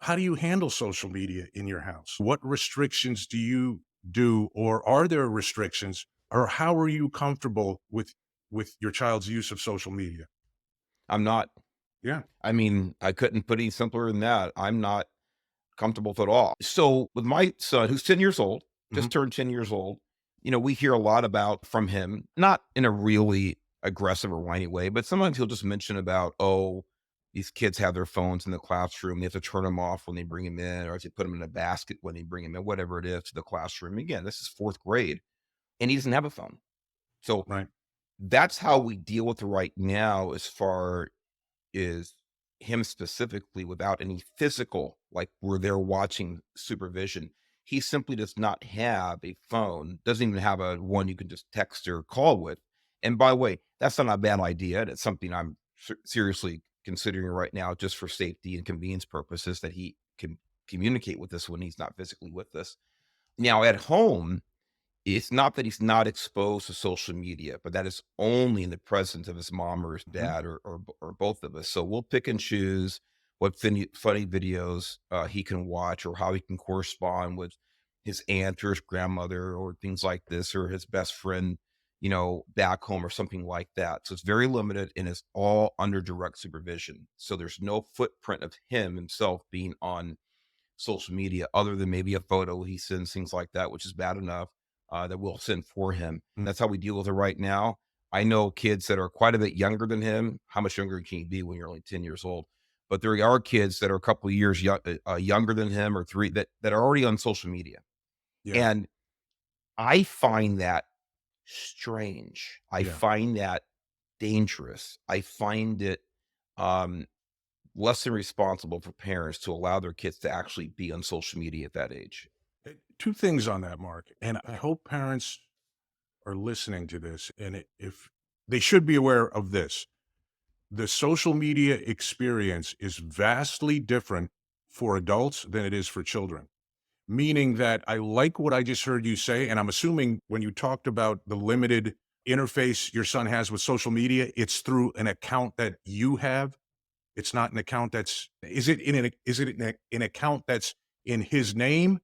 how do you handle social media in your house? What restrictions do you do, or are there restrictions, or how are you comfortable with your child's use of social media? I'm not. Yeah. I mean, I couldn't put any simpler than that. I'm not comfortable with it at all. So with my son, who's 10 years old, Mhm. just turned 10 years old, we hear a lot about from him, not in a really aggressive or whiny way, but sometimes he'll just mention about, oh, these kids have their phones in the classroom. They have to turn them off when they bring them in, or if they put them in a basket when they bring them in, whatever it is to the classroom. Again, this is fourth grade, and he doesn't have a phone. So Right. that's how we deal with it right now, as far is him specifically, without any physical, like we're there watching supervision. He simply does not have a phone, doesn't even have a one you can just text or call with. And by the way, that's not a bad idea. It's something I'm seriously considering right now, just for safety and convenience purposes, that he can communicate with us when he's not physically with us. Now, at home, it's not that he's not exposed to social media, but that is only in the presence of his mom or his Mhm. dad, or both of us. So we'll pick and choose what funny videos he can watch, or how he can correspond with his aunt or his grandmother, or things like this, or his best friend, back home, or something like that. So it's very limited, and it's all under direct supervision. So there's no footprint of him himself being on social media, other than maybe a photo he sends, things like that, which is bad enough, that we'll send for him. Mm. That's how we deal with it right now. I know kids that are quite a bit younger than him. How much younger can you be when you're only 10 years old? But there are kids that are a couple of years younger than him, or three, that are already on social media. Yeah. And I find that strange. I Yeah. find that dangerous. I find it um, less than responsible for parents to allow their kids to actually be on social media at that age. Two things on that, Mark, and I hope parents are listening to this, and if they should be aware of this. The social media experience is vastly different for adults than it is for children. Meaning that I like what I just heard you say, and I'm assuming when you talked about the limited interface your son has with social media, it's through an account that you have. It's not an account that's is it an account that's in his name,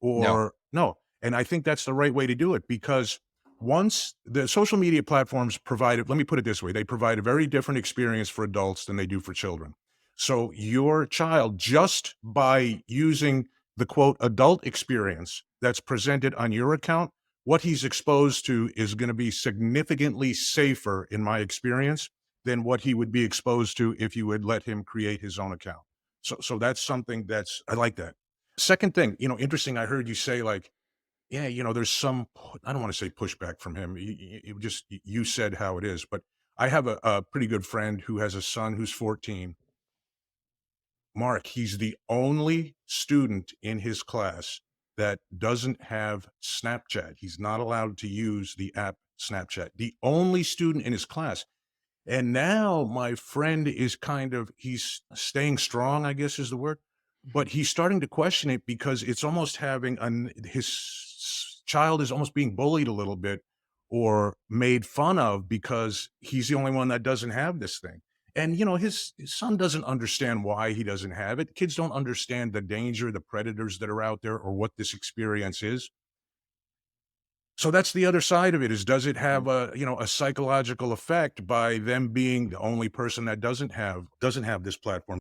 No. or no? And I think that's the right way to do it, because once the social media platforms provided, let me put it this way, they provide a very different experience for adults than they do for children. So your child, just by using the quote adult experience that's presented on your account, what he's exposed to is going to be significantly safer, in my experience, than what he would be exposed to if you would let him create his own account. So that's something that's, I like that. Second thing, interesting. I heard you say, like, yeah, there's some, I don't want to say pushback from him. You said how it is, but I have a pretty good friend who has a son who's 14. Mark, he's the only student in his class that doesn't have Snapchat. He's not allowed to use the app Snapchat. The only student in his class. And now my friend is he's staying strong, I guess is the word, but he's starting to question it, because it's almost having his child is almost being bullied a little bit, or made fun of, because he's the only one that doesn't have this thing. And his son doesn't understand why he doesn't have it. Kids don't understand the danger, the predators that are out there, or what this experience is. So that's the other side of it, is, does it have a psychological effect by them being the only person that doesn't have this platform?